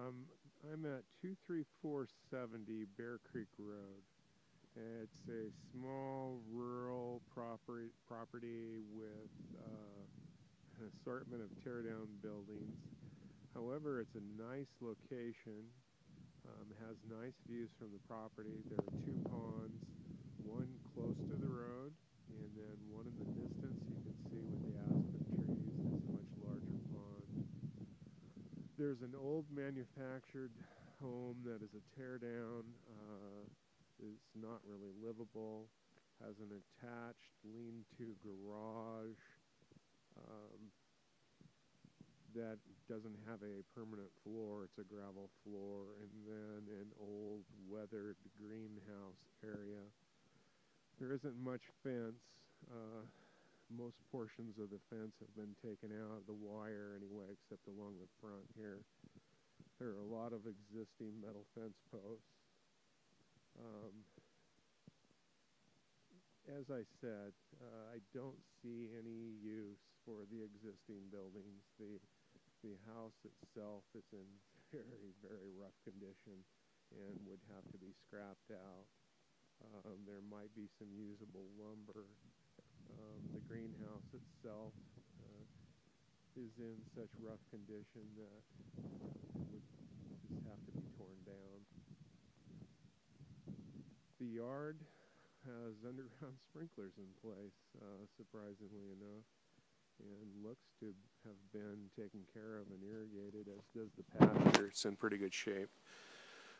I'm at 23470 Bear Creek Road. It's a small rural property with an assortment of tear-down buildings. However, it's a nice location. Has nice views from the property. There are two ponds, one close to the road, and then one in the distance you can see with the aspen trees is a much larger pond. There's an old manufactured home that is a tear down. It's not really livable. Has an attached lean-to garage um, that doesn't have a permanent floor. It's a gravel floor, and then an old weathered greenhouse area. There isn't much fence. Most portions of the fence have been taken out, the wire anyway, except along the front here. There are a lot of existing metal fence posts. Um, as I said, I don't see any use for the existing buildings. The house itself is in very, very rough condition and would have to be scrapped out. There might be some usable lumber. The greenhouse itself is in such rough condition that it would just have to be torn down. The yard has underground sprinklers in place, surprisingly enough, and looks to have been taken care of and irrigated, as does the pasture. It's in pretty good shape.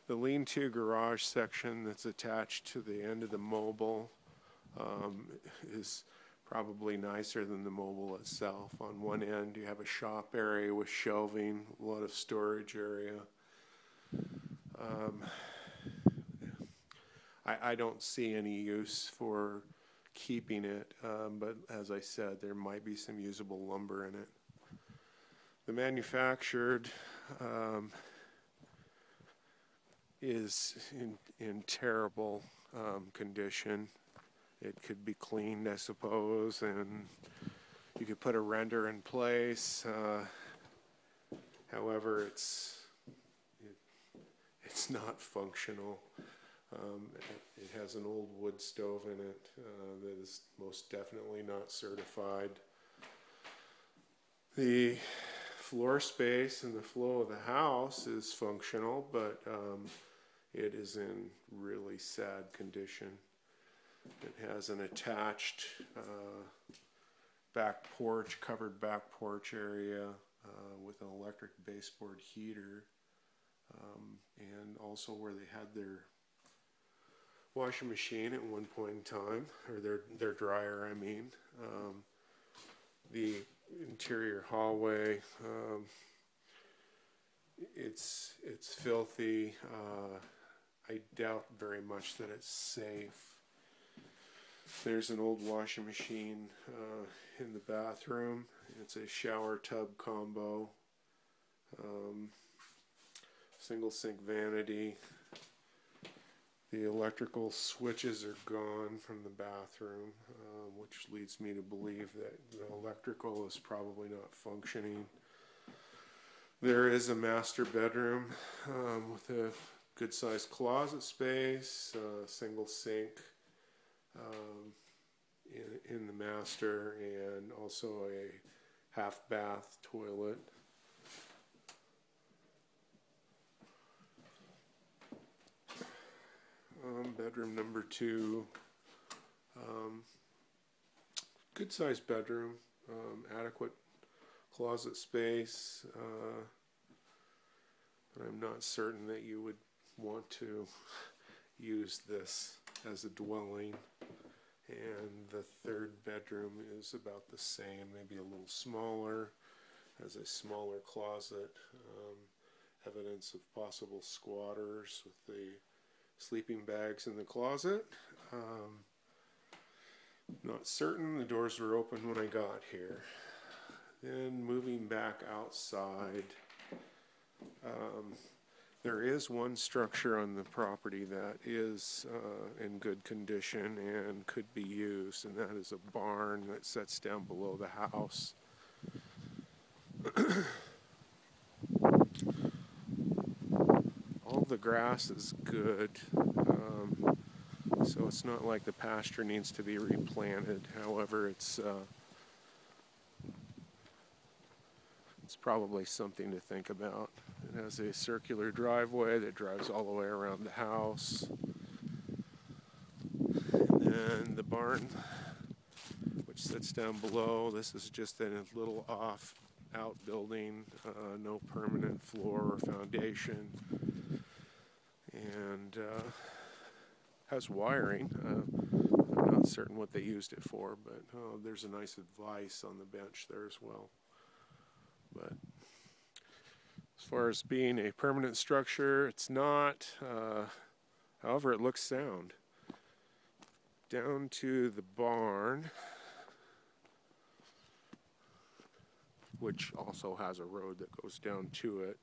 The lean-to garage section that's attached to the end of the mobile is probably nicer than the mobile itself. On one end you have a shop area with shelving, a lot of storage area. I don't see any use for keeping it, but as I said, there might be some usable lumber in it. The manufactured is in terrible condition. It could be cleaned, I suppose, and you could put a render in place. However, it's not functional. It has an old wood stove in it that is most definitely not certified. The floor space and the flow of the house is functional, but it is in really sad condition. It has an attached back porch, covered back porch area with an electric baseboard heater, and also where they had their washing machine at one point in time, or their dryer, I mean. The interior hallway, it's filthy. I doubt very much that it's safe. There's an old washing machine in the bathroom. It's a shower tub combo, single sink vanity. The electrical switches are gone from the bathroom, which leads me to believe that the electrical is probably not functioning. There is a master bedroom with a good-sized closet space, single sink in the master, and also a half-bath toilet. Bedroom number 2, good sized bedroom, adequate closet space, but I'm not certain that you would want to use this as a dwelling. And the third bedroom is about the same, maybe a little smaller, has a smaller closet, evidence of possible squatters with the sleeping bags in the closet. Not certain. The doors were open when I got here. Then moving back outside, there is one structure on the property that is in good condition and could be used, and that is a barn that sits down below the house. the grass is good, so it's not like the pasture needs to be replanted. However, it's probably something to think about. It has a circular driveway that drives all the way around the house. And then the barn, which sits down below, this is just a little outbuilding, no permanent floor or foundation, and has wiring. I'm not certain what they used it for, but there's a nice advice on the bench there as well. But as far as being a permanent structure, it's not. However, it looks sound. Down to the barn, which also has a road that goes down to it.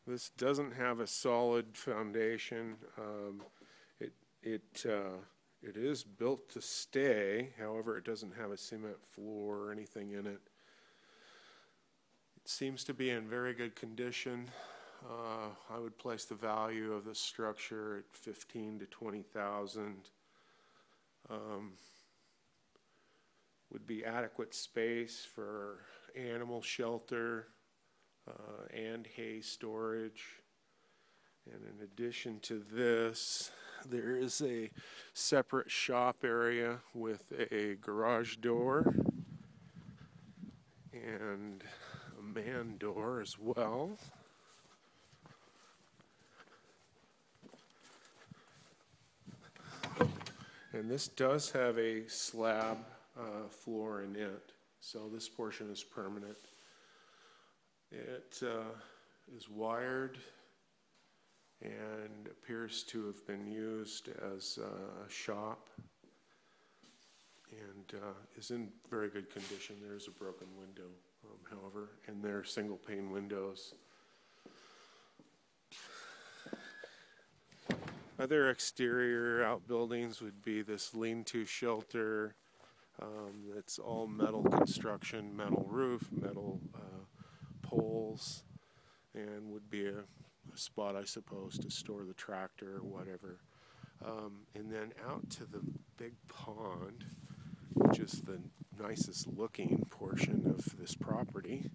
This doesn't have a solid foundation. It is built to stay. However, it doesn't have a cement floor or anything in it. It seems to be in very good condition. I would place the value of this structure at $15,000 to $20,000. Would be adequate space for animal shelter and hay storage. And in addition to this, there is a separate shop area with a garage door and a man door as well. And this does have a slab floor in it, so this portion is permanent. It is wired and appears to have been used as a shop, and is in very good condition. There's a broken window, however, and they're single pane windows. Other exterior outbuildings would be this lean-to shelter. It's all metal construction, metal roof, metal poles, and would be a spot, I suppose, to store the tractor or whatever. And then out to the big pond, which is the nicest looking portion of this property.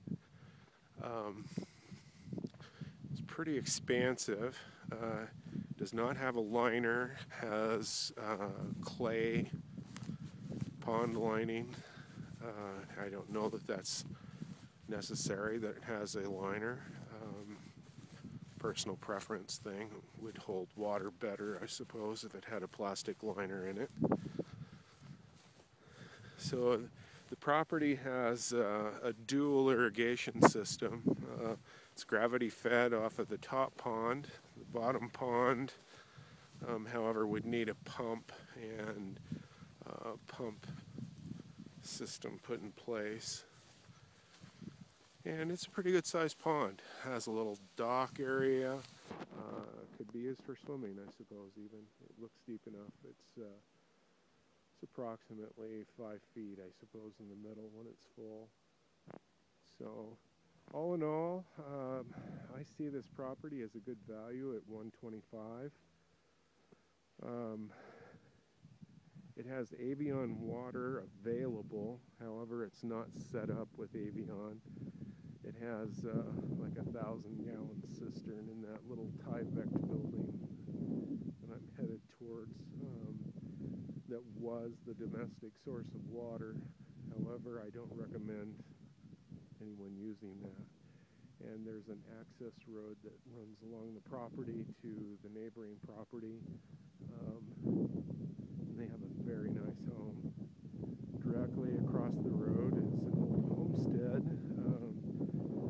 It's pretty expansive. Does not have a liner, has clay pond lining. I don't know that that's necessary, that it has a liner. Personal preference thing. Would hold water better, I suppose, if it had a plastic liner in it. So the property has a dual irrigation system. It's gravity fed off of the top pond. The bottom pond, however, would need a pump and pump system put in place. And it's a pretty good sized pond. Has a little dock area. Could be used for swimming, I suppose, even. It looks deep enough. It's approximately 5 feet, I suppose, in the middle when it's full. So, all in all, I see this property as a good value at $125,000. It has Avion water available. However, it's not set up with Avion. It has like a 1,000-gallon cistern in that little Tyvek building that I'm headed towards. That was the domestic source of water. However, I don't recommend anyone using that. And there's an access road that runs along the property to the neighboring property. And they have a very nice home. Directly across the road is an old homestead.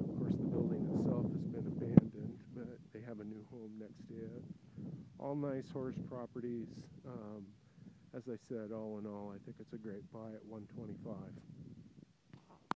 Of course, the building itself has been abandoned, but they have a new home next to it. All nice horse properties. As I said, all in all, I think it's a great buy at $125,000.